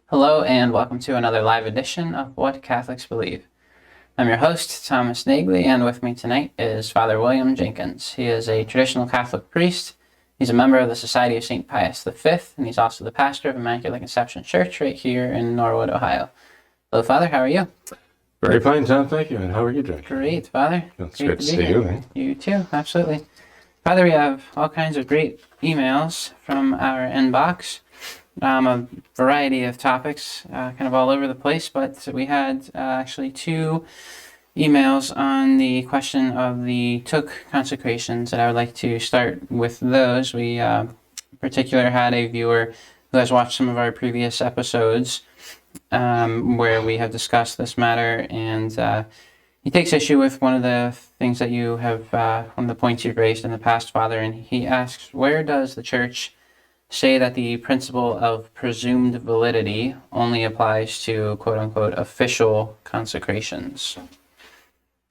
Hello and welcome to another live edition of What Catholics Believe. I'm your host, Thomas Nagley, and with me tonight is Father William Jenkins. He is a traditional Catholic priest. He's a member of the Society of St. Pius V, and he's also the pastor of Immaculate Conception Church right here in Norwood, Ohio. Hello, Father. How are you? Very fine, Tom. Thank you. And how are you doing? Great, Father. It's great to see you. Eh? You too, absolutely. Father, we have all kinds of great emails from our inbox. A variety of topics, kind of all over the place, but we had actually two emails on the question of the Thuc consecrations, and I would like to start with those. We, in particular, had a viewer who has watched some of our previous episodes where we have discussed this matter, and he takes issue with one of the things that you have, one of the points you've raised in the past, Father, and he asks, where does the Church say that the principle of presumed validity only applies to quote-unquote official consecrations?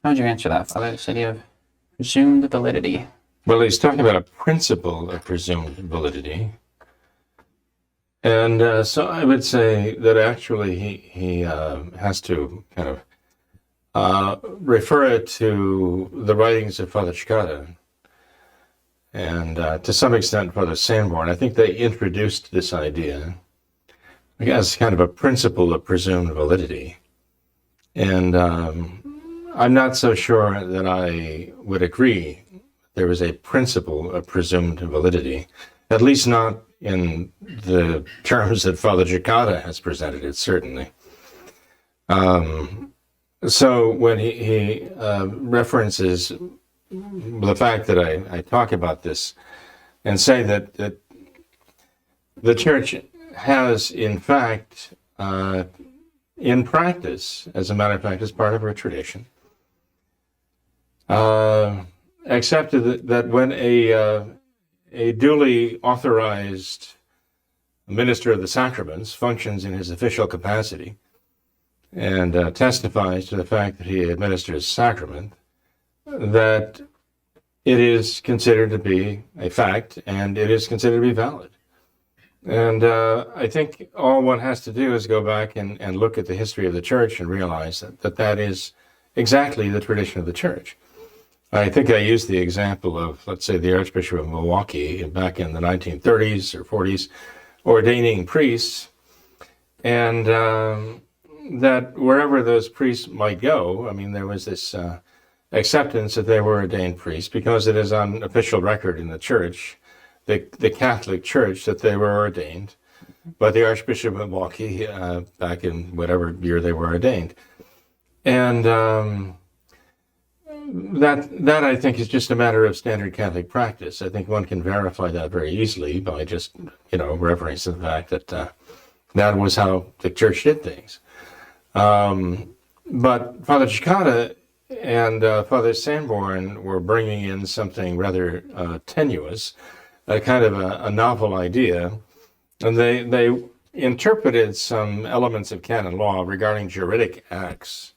How would you answer that, Father, this idea of presumed validity? Well, he's talking about a principle of presumed validity. And so I would say that actually he has to kind of refer it to the writings of Father Cicada and to some extent Father Sanborn. I think they introduced this idea as kind of a principle of presumed validity. And I'm not so sure that I would agree there is a principle of presumed validity, at least not in the terms that Father Cicada has presented it, certainly. So when he references the fact that I talk about this and say that the Church has, in fact, in practice, as a matter of fact, as part of her tradition, accepted that when a duly authorized minister of the sacraments functions in his official capacity and testifies to the fact that he administers sacrament, that it is considered to be a fact and it is considered to be valid. And I think all one has to do is go back and look at the history of the Church and realize that is exactly the tradition of the Church. I think I used the example of, let's say, the Archbishop of Milwaukee back in the 1930s or 40s ordaining priests, and that wherever those priests might go, I mean, there was this acceptance that they were ordained priests because it is on official record in the Church, the Catholic Church, that they were ordained by the Archbishop of Milwaukee back in whatever year they were ordained. And that I think is just a matter of standard Catholic practice. I think one can verify that very easily by just, referencing the fact that that was how the Church did things. But Father Cicada and Father Sanborn were bringing in something rather tenuous, a kind of a novel idea, and they interpreted some elements of canon law regarding juridic acts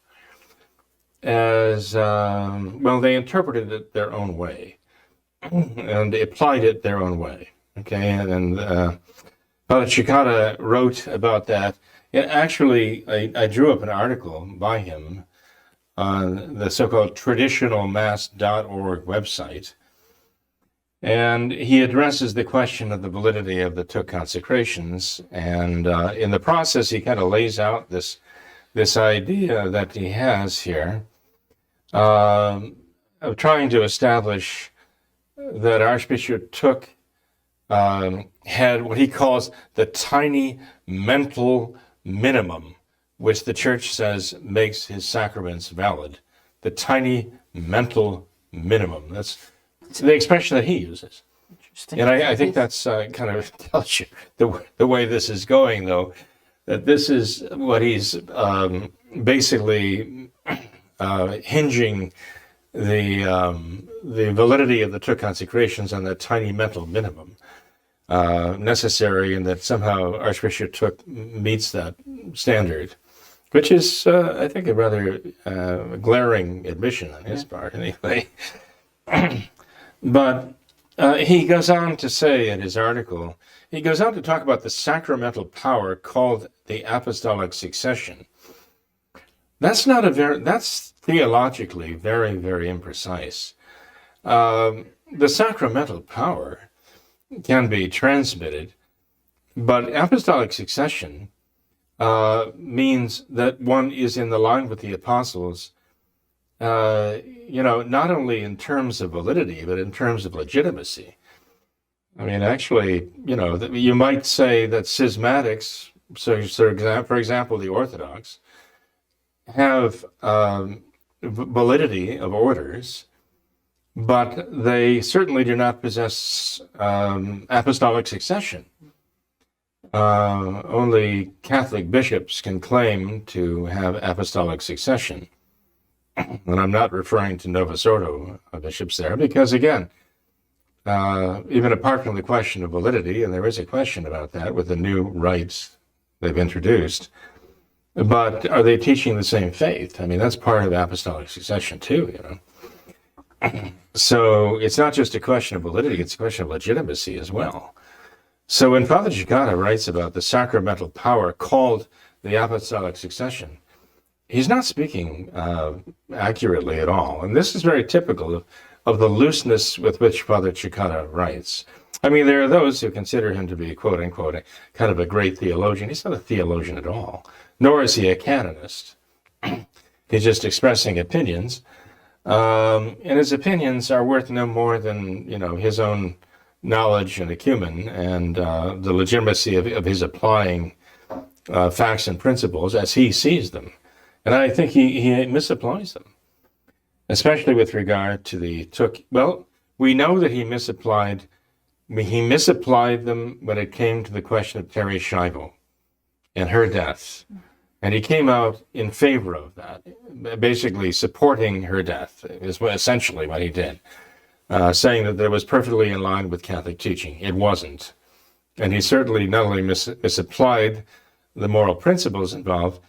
as, they interpreted it their own way and applied it their own way. Okay, and Father Cicada wrote about that. Actually, I drew up an article by him on the so-called traditionalmass.org website, and he addresses the question of the validity of the Thuc consecrations, and in the process he kind of lays out this idea that he has here of trying to establish that Archbishop Thuc had what he calls the tiny mental minimum, which the Church says makes his sacraments valid. The tiny mental minimum. That's the expression that he uses. And I think that's kind of tells you the way this is going, though, that this is what he's basically hinging the validity of the Thuc consecrations on that tiny mental minimum necessary, and that somehow Archbishop Thuc meets that standard, which is, I think, a rather glaring admission on his part, anyway. But he goes on to say in his article, he goes on to talk about the sacramental power called the apostolic succession. That's theologically very, very imprecise. The sacramental power can be transmitted, but apostolic succession means that one is in the line with the apostles, not only in terms of validity, but in terms of legitimacy. I mean, actually, you might say that schismatics, so for example, the Orthodox, have validity of orders, but they certainly do not possess apostolic succession. Only Catholic bishops can claim to have apostolic succession. And I'm not referring to Novus Ordo bishops there, because again, even apart from the question of validity, and there is a question about that with the new rites they've introduced, but are they teaching the same faith? I mean, that's part of apostolic succession too, So it's not just a question of validity, it's a question of legitimacy as well. So when Father Cicada writes about the sacramental power called the apostolic succession, he's not speaking accurately at all. And this is very typical of the looseness with which Father Cicada writes. I mean, there are those who consider him to be, quote unquote, kind of a great theologian. He's not a theologian at all, nor is he a canonist. He's just expressing opinions. And his opinions are worth no more than, his own knowledge and acumen and the legitimacy of his applying facts and principles as he sees them. And I think he misapplies them, especially with regard to the Thuc. Well, we know that he misapplied them when it came to the question of Terry Schiavo and her death. And he came out in favor of that, basically supporting her death is essentially what he did, saying that it was perfectly in line with Catholic teaching. It wasn't. And he certainly not only misapplied the moral principles involved,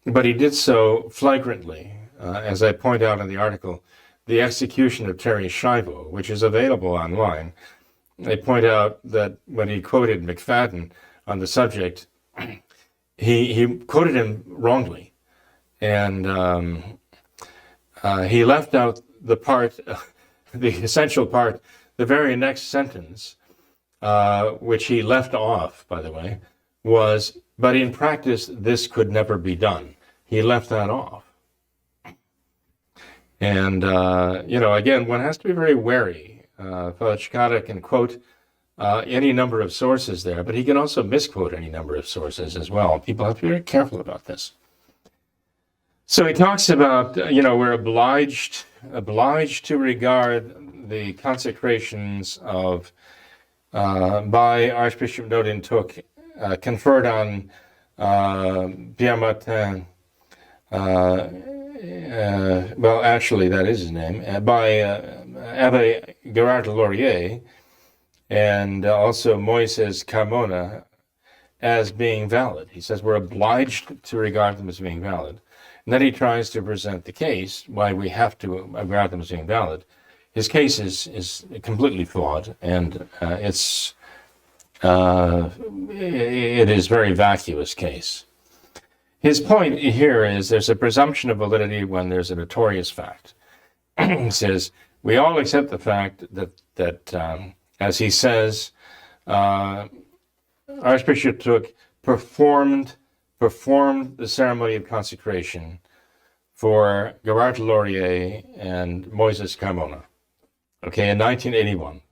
but he did so flagrantly. As I point out in the article, the execution of Terry Schiavo, which is available online, I point out that when he quoted McFadden on the subject, he quoted him wrongly. And he left out the part, the essential part, the very next sentence, which he left off, by the way, was, but in practice, this could never be done. He left that off. And, again, one has to be very wary. Father Cicada can quote any number of sources there, but he can also misquote any number of sources as well. People have to be very careful about this. So he talks about, we're obliged to regard the consecrations of, by Archbishop Nodin Thuc, conferred on Pierre Martin, well, actually, that is his name, by Abbe Gerard Laurier, and also Moises Carmona, as being valid. He says we're obliged to regard them as being valid. And then he tries to present the case why we have to regard them as being valid. His case is completely flawed, and it is a very vacuous case. His point here is there's a presumption of validity when there's a notorious fact. He says, we all accept the fact that as he says, Archbishop Thuc performed the ceremony of consecration for Gerard Laurier and Moises Carmona, in 1981.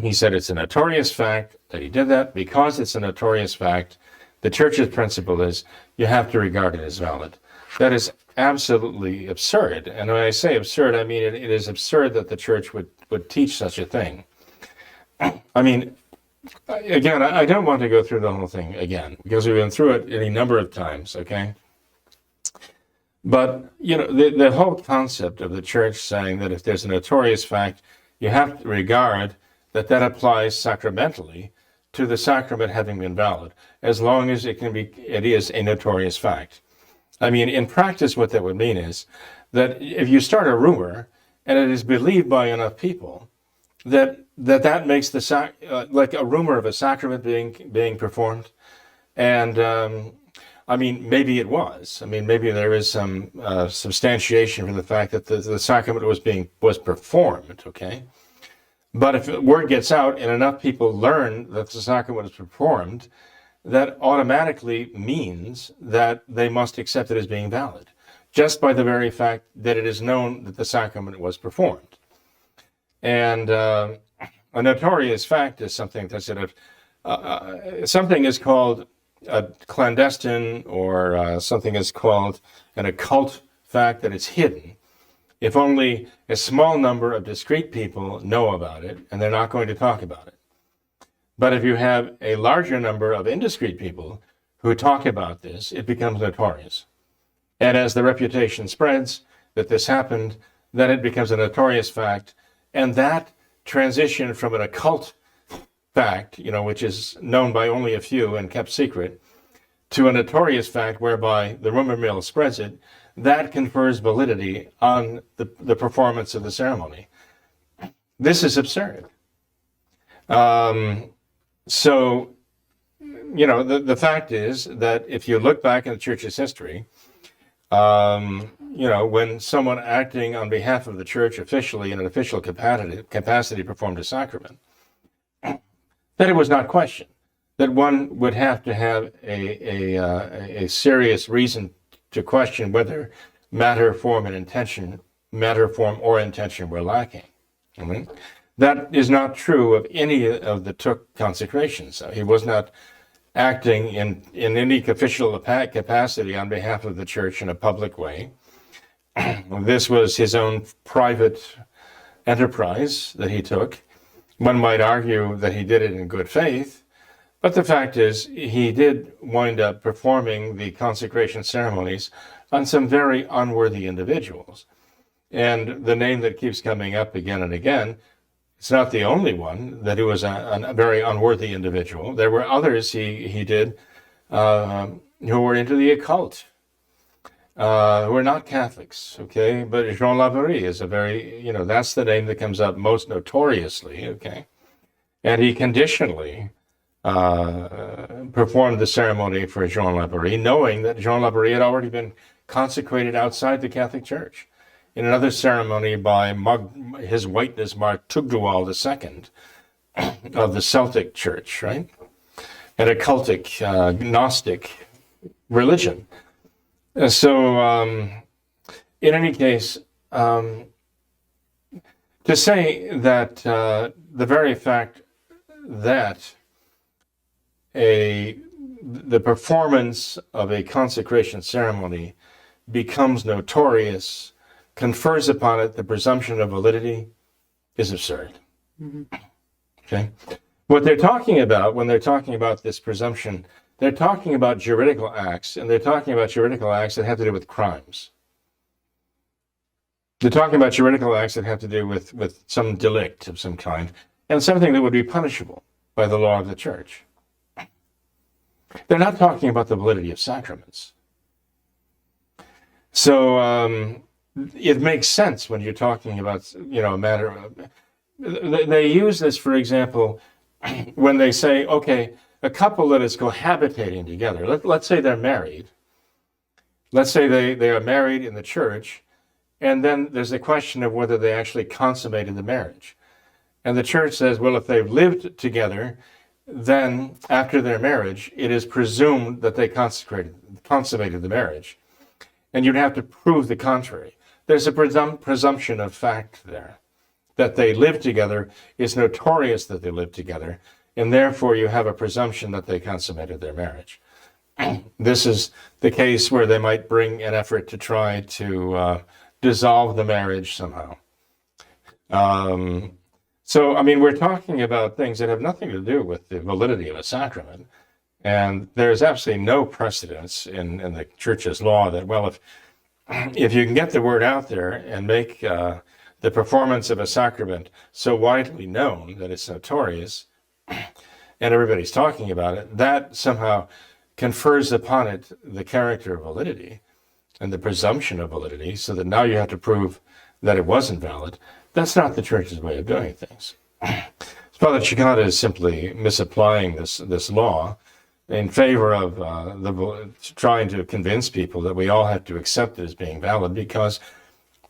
He said it's a notorious fact that he did that. Because it's a notorious fact, the Church's principle is you have to regard it as valid. That is absolutely absurd. And when I say absurd, I mean it is absurd that the Church would teach such a thing. I mean, again, I don't want to go through the whole thing again, because we've been through it any number of times, okay? But, the whole concept of the Church saying that if there's a notorious fact, you have to regard that applies sacramentally to the sacrament having been valid, as long as it is a notorious fact. I mean, in practice, what that would mean is that if you start a rumor and it is believed by enough people, that makes the like a rumor of a sacrament being performed, and I mean, maybe it was. I mean, maybe there is some substantiation for the fact that the sacrament was performed. Okay, but if word gets out and enough people learn that the sacrament was performed, that automatically means that they must accept it as being valid, just by the very fact that it is known that the sacrament was performed. And a notorious fact is something that's something is called a clandestine, or something is called an occult fact that is hidden if only a small number of discrete people know about it, and they're not going to talk about it. But if you have a larger number of indiscreet people who talk about this, it becomes notorious. And as the reputation spreads that this happened, then it becomes a notorious fact. And that transition from an occult fact, which is known by only a few and kept secret, to a notorious fact whereby the rumor mill spreads it, that confers validity on the performance of the ceremony. This is absurd. So, the fact is that if you look back in the church's history, when someone acting on behalf of the church officially in an official capacity performed a sacrament, that it was not questioned, that one would have to have a serious reason to question whether matter, form, or intention were lacking. Mm-hmm. That is not true of any of the Thuc consecrations. He was not acting in any official capacity on behalf of the church in a public way. This was his own private enterprise that he took. One might argue that he did it in good faith, but the fact is he did wind up performing the consecration ceremonies on some very unworthy individuals. And the name that keeps coming up again and again, it's not the only one, that he was a very unworthy individual. There were others he did who were into the occult, who were not Catholics, okay? But Jean Laverie is a very, that's the name that comes up most notoriously, okay? And he conditionally performed the ceremony for Jean Laverie, knowing that Jean Laverie had already been consecrated outside the Catholic Church in another ceremony by His Whiteness Mark Tugdual II of the Celtic Church, right? An occultic, Gnostic religion. So, in any case, to say that the very fact that the performance of a consecration ceremony becomes notorious, confers upon it the presumption of validity, is absurd. Mm-hmm. Okay? What they're talking about when they're talking about this presumption, they're talking about juridical acts, and they're talking about juridical acts that have to do with crimes. They're talking about juridical acts that have to do with some delict of some kind, and something that would be punishable by the law of the church. They're not talking about the validity of sacraments. So it makes sense when you're talking about, a matter of... They use this, for example, when they say, okay, a couple that is cohabitating together, let's say they're married. Let's say they are married in the church, and then there's a question of whether they actually consummated the marriage. And the church says, well, if they've lived together, then after their marriage, it is presumed that they consummated the marriage. And you'd have to prove the contrary. There's a presumption of fact there. That they live together is notorious that they live together, and therefore you have a presumption that they consummated their marriage. This is the case where they might bring an effort to try to dissolve the marriage somehow. So, we're talking about things that have nothing to do with the validity of a sacrament. And there's absolutely no precedence in the church's law that, well, if you can get the word out there and make the performance of a sacrament so widely known that it's notorious and everybody's talking about it, that somehow confers upon it the character of validity and the presumption of validity, so that now you have to prove that it wasn't valid. That's not the church's way of doing things. Father Chicada is simply misapplying this law in favor of trying to convince people that we all have to accept it as being valid, because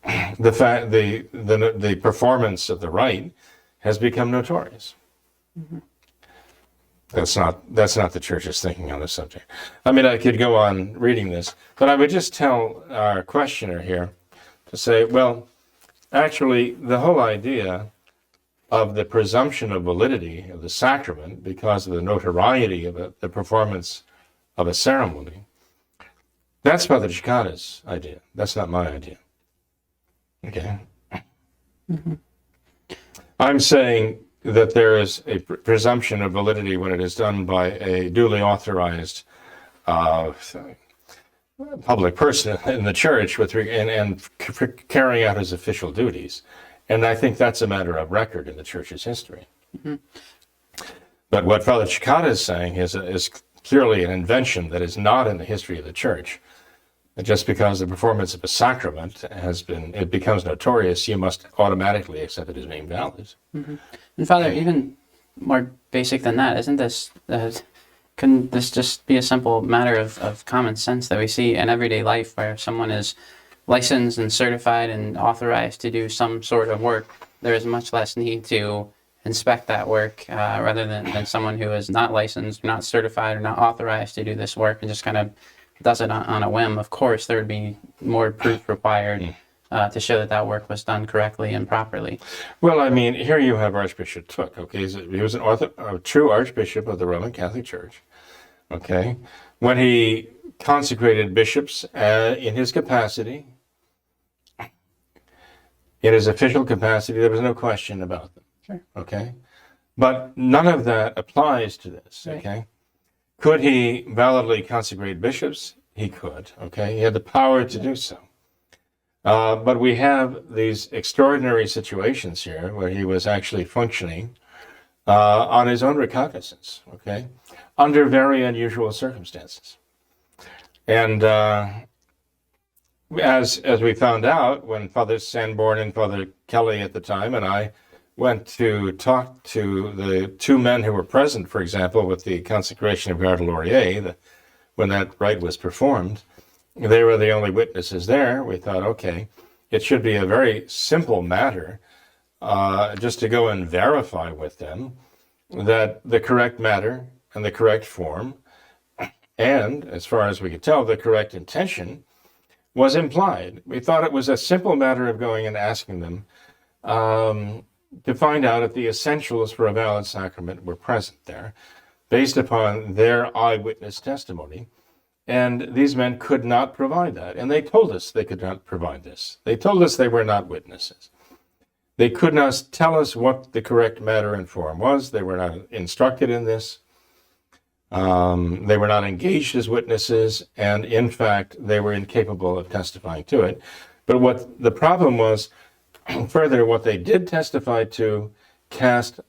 the performance of the rite has become notorious. Mm-hmm. That's not the church's thinking on the subject. I mean, I could go on reading this, but I would just tell our questioner here to say, well, actually, the whole idea of the presumption of validity of the sacrament because of the notoriety of the performance of a ceremony, that's Father Chicada's idea. That's not my idea. Okay? Mm-hmm. I'm saying that there is a presumption of validity when it is done by a duly authorized public person in the church and carrying out his official duties. And I think that's a matter of record in the church's history. Mm-hmm. But what Father Chicada is saying is clearly an invention that is not in the history of the church. And just because the performance of a sacrament it becomes notorious, you must automatically accept it as being valid. Mm-hmm. And Father, even more basic than that, isn't this, couldn't this just be a simple matter of common sense that we see in everyday life, where someone is licensed and certified and authorized to do some sort of work? There is much less need to inspect that work rather than someone who is not licensed, not certified, or not authorized to do this work and just kind of does it on a whim. Of course, there would be more proof required to show that work was done correctly and properly. Well, I mean, here you have Archbishop Thuc, okay? He was a true Archbishop of the Roman Catholic Church, okay? When he consecrated bishops in his capacity, in his official capacity, there was no question about them, sure. Okay? But none of that applies to this, right. Okay? Could he validly consecrate bishops? He could, okay? He had the power to do so. But we have these extraordinary situations here where he was actually functioning on his own recognizance, okay, under very unusual circumstances. And as we found out when Father Sanborn and Father Kelly at the time and I went to talk to the two men who were present, for example, with the consecration of Garde Laurier, when that rite was performed, they were the only witnesses there. We thought, okay, it should be a very simple matter just to go and verify with them that the correct matter and the correct form, and as far as we could tell, the correct intention was implied. We thought it was a simple matter of going and asking them to find out if the essentials for a valid sacrament were present there, based upon their eyewitness testimony. And these men could not provide that. And they told us they could not provide this. They told us they were not witnesses. They could not tell us what the correct matter and form was. They were not instructed in this. They were not engaged as witnesses. And in fact, they were incapable of testifying to it. But what the problem was, further, what they did testify to cast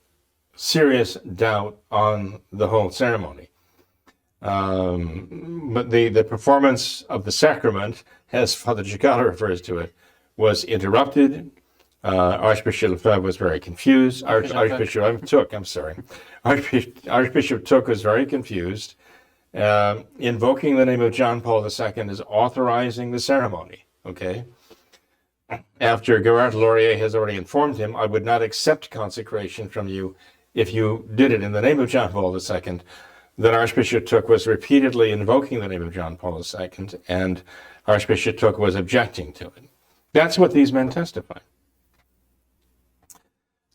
serious doubt on the whole ceremony. But the performance of the sacrament, as Father Chicada refers to it, was interrupted. Archbishop Lefebvre was very confused. Archbishop Thuc was very confused, invoking the name of John Paul II as authorizing the ceremony. Okay. After Garde Laurier has already informed him, I would not accept consecration from you if you did it in the name of John Paul II. Then Archbishop Thuc was repeatedly invoking the name of John Paul II, and Archbishop Thuc was objecting to it. That's what these men testified.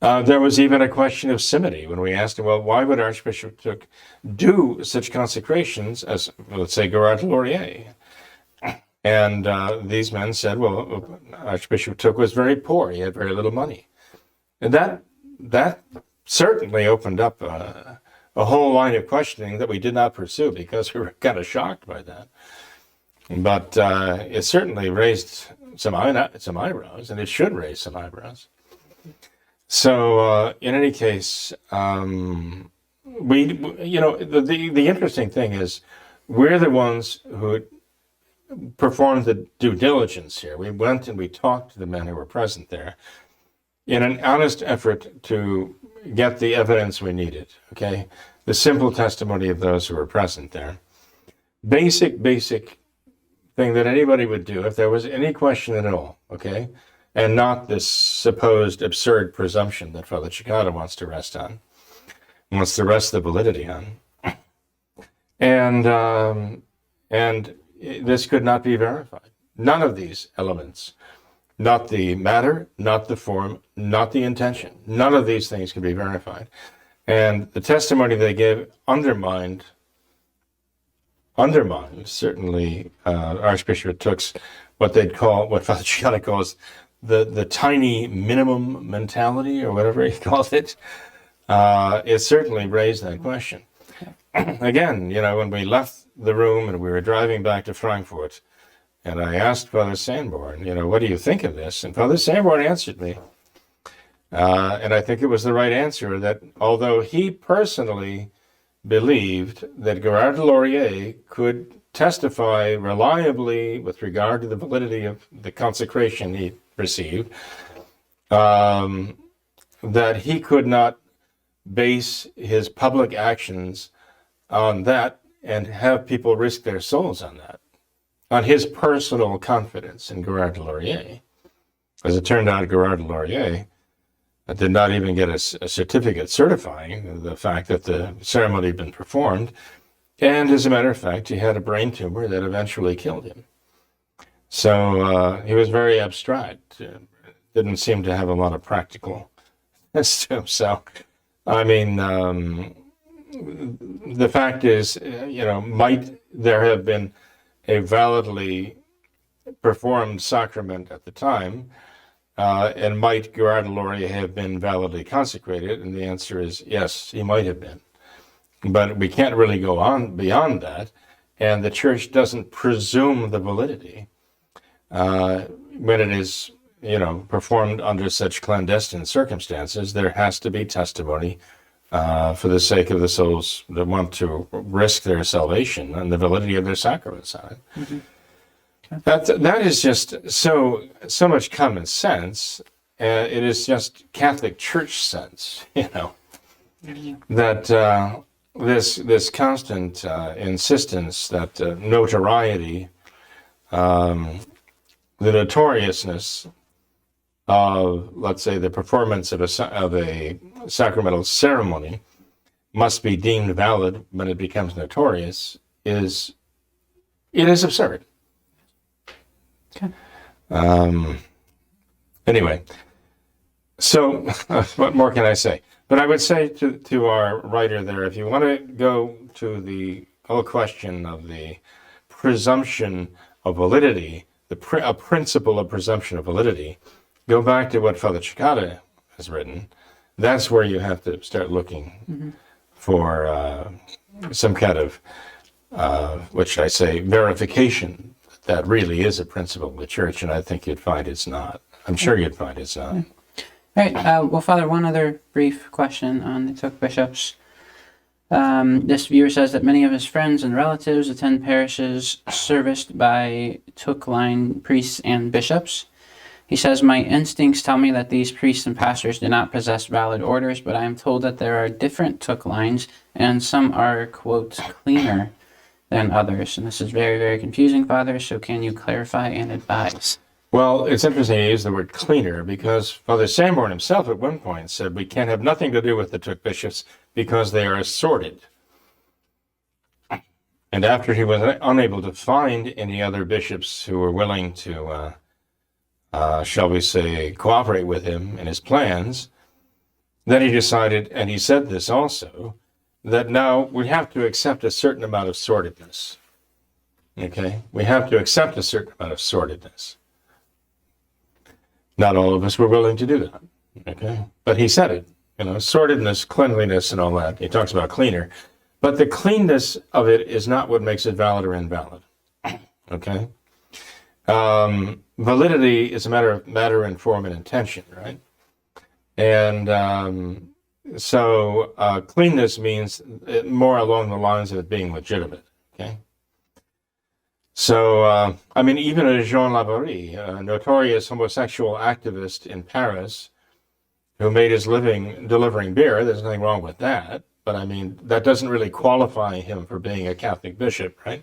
There was even a question of simony when we asked him, well, why would Archbishop Thuc do such consecrations as, let's say, Garde Laurier? And these men said, well, Archbishop Thuc was very poor. He had very little money. And that certainly opened up a whole line of questioning that we did not pursue because we were kind of shocked by that. But it certainly raised some eyebrows, and it should raise some eyebrows. So in any case, the interesting thing is we're the ones who performed the due diligence here. We went and we talked to the men who were present there. in an honest effort to get the evidence we needed, okay? The simple testimony of those who were present there. Basic thing that anybody would do if there was any question at all, okay? And not this supposed absurd presumption that Father Cicada wants to rest on, wants to rest the validity on. And this could not be verified. None of these elements, not the matter, not the form, not the intention, none of these things can be verified. And the testimony they gave undermined certainly Archbishop Thuc's what Father Cicada calls the tiny minimum mentality, or whatever he calls it. It certainly raised that question. Again, when we left the room and we were driving back to Frankfurt, and I asked Father Sanborn, what do you think of this? And Father Sanborn answered me. And I think it was the right answer, that although he personally believed that Gerard de Laurier could testify reliably with regard to the validity of the consecration he received, that he could not base his public actions on that and have people risk their souls on that, on his personal confidence in Gerard de Laurier. As it turned out, Gerard de Laurier did not even get a certificate certifying the fact that the ceremony had been performed. And as a matter of fact, he had a brain tumor that eventually killed him. So he was very abstract, didn't seem to have a lot of practical to him. So, I mean, the fact is, might there have been a validly performed sacrament at the time? And might Gerard de Laurier have been validly consecrated? And the answer is yes, he might have been. But we can't really go on beyond that. And the Church doesn't presume the validity when it is, performed under such clandestine circumstances. There has to be testimony for the sake of the souls that want to risk their salvation and the validity of their sacraments on it. Mm-hmm. That is just so much common sense. It is just Catholic Church sense, that this constant insistence that notoriety, the notoriousness of, let's say, the performance of a sacramental ceremony must be deemed valid when it becomes notorious is absurd. Okay. Anyway, so what more can I say? But I would say to our writer there, if you want to go to the whole question of the presumption of validity, a principle of presumption of validity, go back to what Father Cicada has written. That's where you have to start looking for some kind of, what should I say, verification that really is a principle of the Church, and I think you'd find it's not. I'm sure you'd find it's not. All right. Well, Father, one other brief question on the Thuc bishops. This viewer says that many of his friends and relatives attend parishes serviced by Thuc line priests and bishops. He says, my instincts tell me that these priests and pastors do not possess valid orders, but I am told that there are different Thuc lines, and some are, quote, cleaner than others. And this is very, very confusing, Father, so can you clarify and advise? Well, it's interesting you use the word cleaner, because Father Sanborn himself at one point said we can't have nothing to do with the Thuc bishops because they are sordid. And after he was unable to find any other bishops who were willing to, shall we say, cooperate with him in his plans, then he decided, and he said this also, that now we have to accept a certain amount of sordidness. Okay? We have to accept a certain amount of sordidness. Not all of us were willing to do that. Okay? But he said it. Sordidness, cleanliness, and all that. He talks about cleaner. But the cleanness of it is not what makes it valid or invalid. Okay? Validity is a matter of matter and form and intention, right? And so cleanness means more along the lines of it being legitimate, okay? So, even a Jean Laborie, a notorious homosexual activist in Paris, who made his living delivering beer. There's nothing wrong with that. But I mean, that doesn't really qualify him for being a Catholic bishop, right?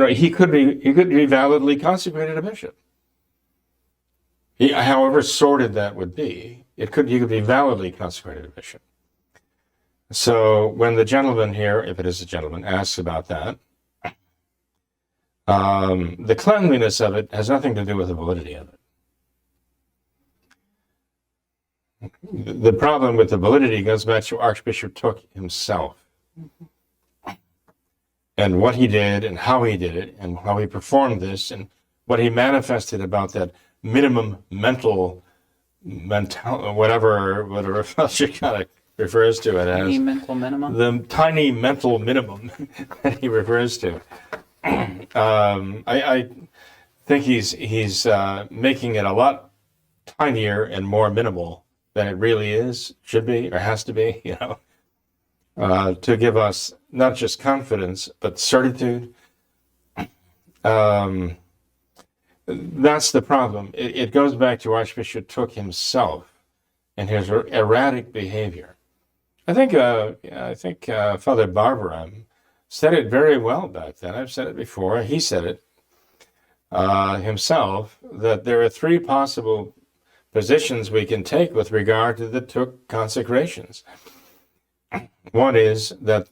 He could be validly consecrated a bishop. However sordid that would be, he could be validly consecrated a bishop. So when the gentleman here, if it is a gentleman, asks about that, the cleanliness of it has nothing to do with the validity of it. The problem with the validity goes back to Archbishop Thuc himself. And what he did and how he did it and how he performed this and what he manifested about that minimum whatever Felshikana refers to it as. Mental minimum. The tiny mental minimum that he refers to. I think he's making it a lot tinier and more minimal than it really should be, or has to be, to give us not just confidence, but certitude. That's the problem. It goes back to Archbishop Thuc himself and his erratic behavior. I think Father Barbara said it very well back then. I've said it before. He said it himself, that there are three possible positions we can take with regard to the Thuc consecrations. One is that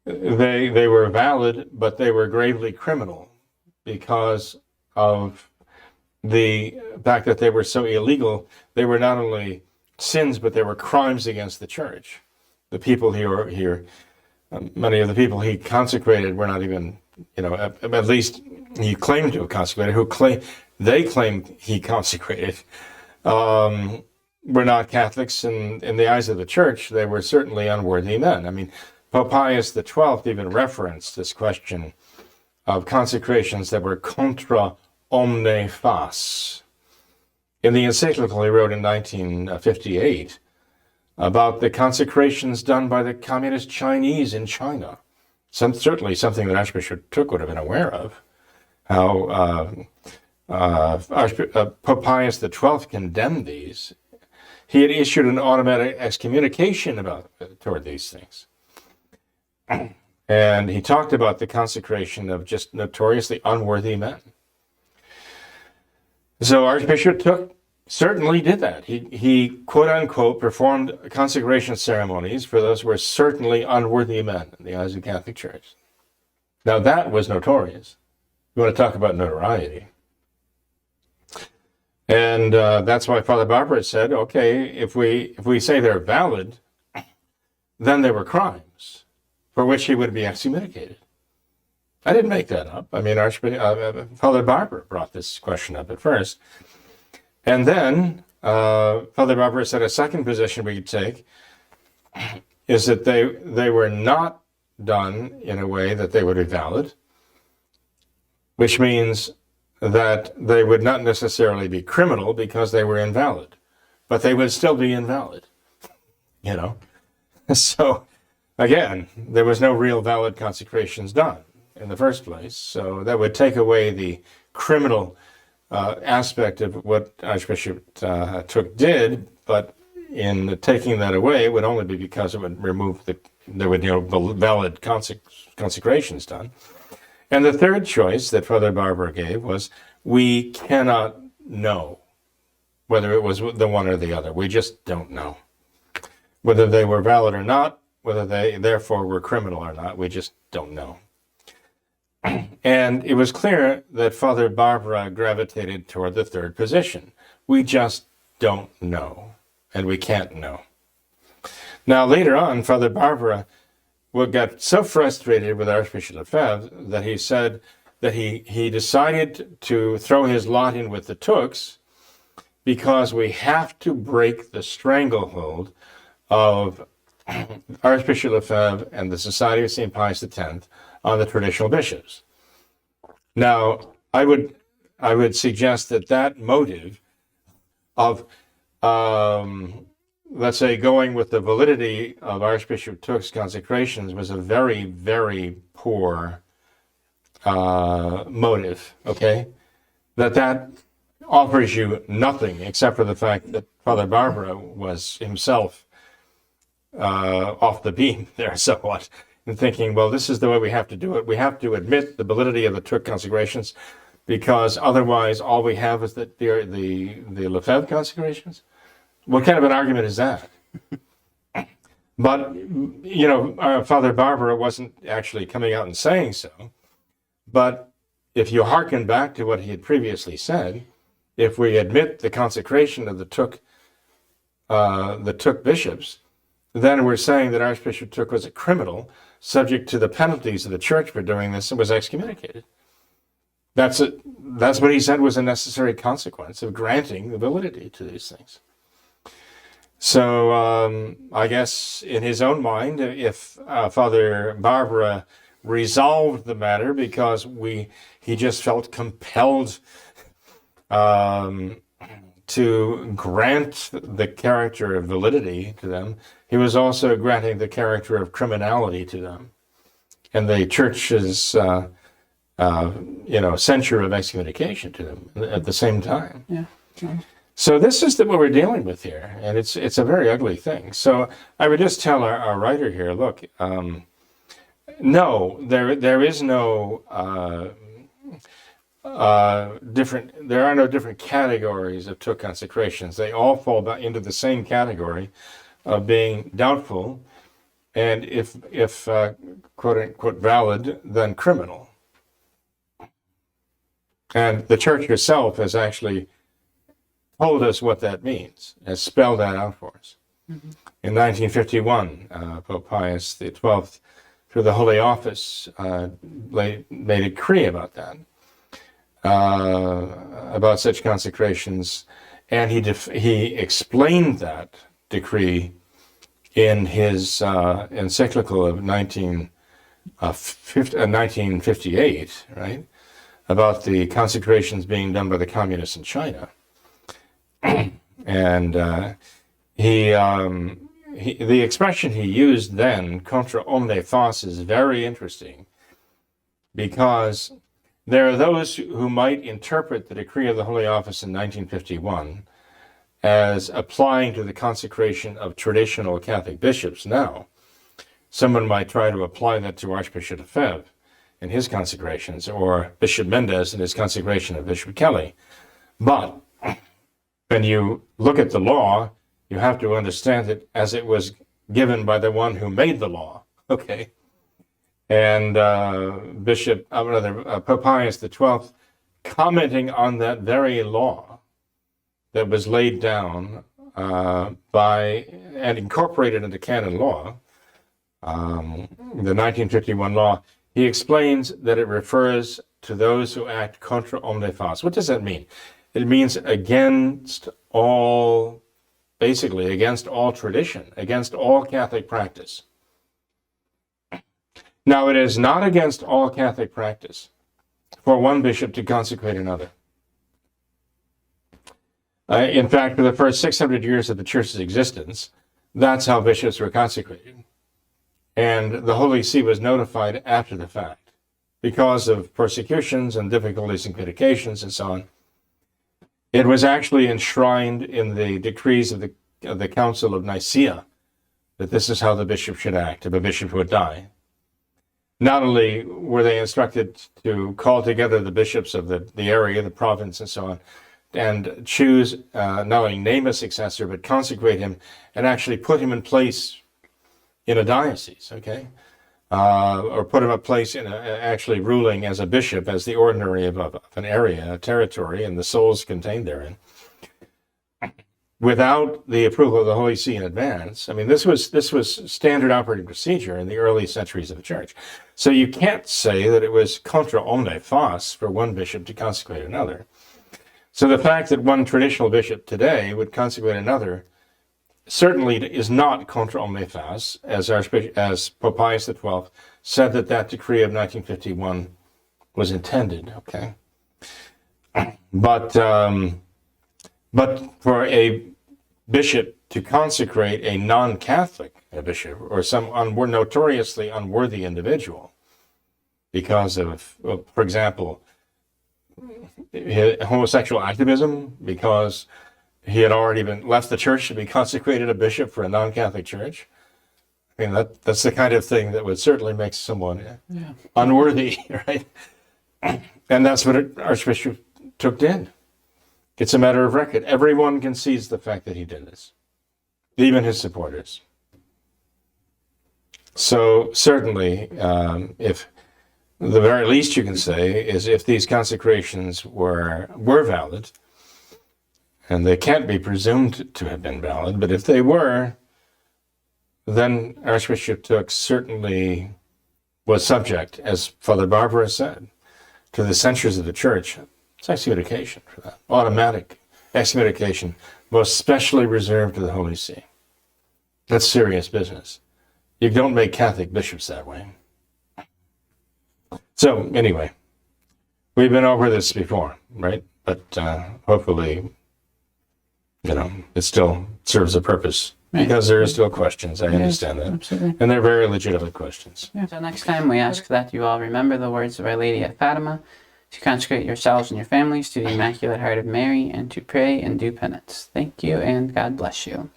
they were valid, but they were gravely criminal because of the fact that they were so illegal. They were not only sins, but they were crimes against the church. The people here, many of the people he consecrated were not even, at least he claimed to have consecrated, they claimed he consecrated, were not Catholics, and in the eyes of the church, they were certainly unworthy men. I mean, Pope Pius XII even referenced this question of consecrations that were contra omne fas. In the encyclical he wrote in 1958 about the consecrations done by the communist Chinese in China. Certainly something that Archbishop Thuc would have been aware of, how Pope Pius XII condemned these. He had issued an automatic excommunication toward these things. And he talked about the consecration of just notoriously unworthy men. So Archbishop Thuc certainly did that. He quote unquote performed consecration ceremonies for those who were certainly unworthy men in the eyes of the Catholic Church. Now that was notorious. You want to talk about notoriety. And that's why Father Barbara said, okay, if we say they're valid, then they were crimes for which he would be excommunicated. I didn't make that up. I mean, Father Barbara brought this question up at first. And then Father Barbara said a second position we could take is that they were not done in a way that they would be valid, which means that they would not necessarily be criminal because they were invalid, but they would still be invalid, So, again, there was no real valid consecrations done in the first place, so that would take away the criminal aspect of what Archbishop Thuc did, but in taking that away, it would only be because it would remove there would valid consecrations done. And the third choice that Father Barbara gave was, we cannot know whether it was the one or the other. We just don't know. Whether they were valid or not, whether they therefore were criminal or not, we just don't know. And it was clear that Father Barbara gravitated toward the third position. We just don't know, and we can't know. Now, later on, Father Barbara got so frustrated with Archbishop Lefebvre that he said that he decided to throw his lot in with the Thucs because we have to break the stranglehold of Archbishop Lefebvre and the Society of St. Pius X on the traditional bishops. Now, I would suggest that motive of let's say, going with the validity of Archbishop Thuc's consecrations was a very, very poor motive, okay, that offers you nothing except for the fact that Father Barbara was himself off the beam there somewhat, and thinking, well, this is the way we have to do it. We have to admit the validity of the Thuc consecrations, because otherwise all we have is the Lefebvre consecrations. What kind of an argument is that? But, Father Barbara wasn't actually coming out and saying so. But if you hearken back to what he had previously said, if we admit the consecration of the Thuc bishops, then we're saying that Archbishop Thuc was a criminal, subject to the penalties of the church for doing this, and was excommunicated. That's what he said was a necessary consequence of granting the validity to these things. So I guess in his own mind, if Father Barbara resolved the matter because he just felt compelled to grant the character of validity to them, he was also granting the character of criminality to them, and the church's censure of excommunication to them at the same time. Yeah. So this is what we're dealing with here, and it's a very ugly thing. So I would just tell our writer here, look, no, there is no there are no different categories of Thuc consecrations. They all fall into the same category of being doubtful, and if quote unquote valid, then criminal. And the church herself has actually told us what that means, has spelled that out for us. Mm-hmm. In 1951, Pope Pius XII, through the Holy Office, made a decree about that, about such consecrations, and he explained that decree in his encyclical of 1958, right, about the consecrations being done by the communists in China. And the expression he used then, contra omne fas, is very interesting, because there are those who might interpret the decree of the Holy Office in 1951 as applying to the consecration of traditional Catholic bishops now. Someone might try to apply that to Archbishop Lefebvre in his consecrations, or Bishop Mendez in his consecration of Bishop Kelly. But when you look at the law, you have to understand it as it was given by the one who made the law, okay? And Pope Pius XII, commenting on that very law that was laid down and incorporated into canon law, the 1951 law, he explains that it refers to those who act contra omne fas. What does that mean? It means against all tradition, against all Catholic practice. Now, it is not against all Catholic practice for one bishop to consecrate another. In fact, for the first 600 years of the Church's existence, that's how bishops were consecrated. And the Holy See was notified after the fact because of persecutions and difficulties in communications and so on. It was actually enshrined in the decrees of the Council of Nicaea that this is how the bishop should act if a bishop would die. Not only were they instructed to call together the bishops of the area, the province, and so on, and choose, not only name a successor, but consecrate him and actually put him in place in a diocese, okay? Or put him in place in actually ruling as a bishop, as the ordinary of an area, a territory, and the souls contained therein, without the approval of the Holy See in advance. I mean, this was standard operating procedure in the early centuries of the Church. So you can't say that it was contra omne fas for one bishop to consecrate another. So the fact that one traditional bishop today would consecrate another certainly is not contra omne fas, as Pope Pius XII said that decree of 1951 was intended, okay? But for a bishop to consecrate a non-Catholic bishop or some notoriously unworthy individual, because of, well, for example, homosexual activism, because he had already been left the church to be consecrated a bishop for a non-Catholic church. I mean, that's the kind of thing that would certainly make someone unworthy, right? And that's what Archbishop Thuc did. It's a matter of record. Everyone concedes the fact that he did this, even his supporters. So certainly, if the very least you can say is if these consecrations were valid, and they can't be presumed to have been valid, but if they were, then Archbishop Thuc certainly was subject, as Father Barbara said, to the censures of the Church. It's excommunication for that. Automatic excommunication, most specially reserved to the Holy See. That's serious business. You don't make Catholic bishops that way. So anyway, we've been over this before, right? But hopefully, it still serves a purpose. Right. Because there are still questions. I understand that. Absolutely. And they're very legitimate questions. Yeah. So next time we ask that you all remember the words of Our Lady at Fatima, to consecrate yourselves and your families to the Immaculate Heart of Mary, and to pray and do penance. Thank you, and God bless you.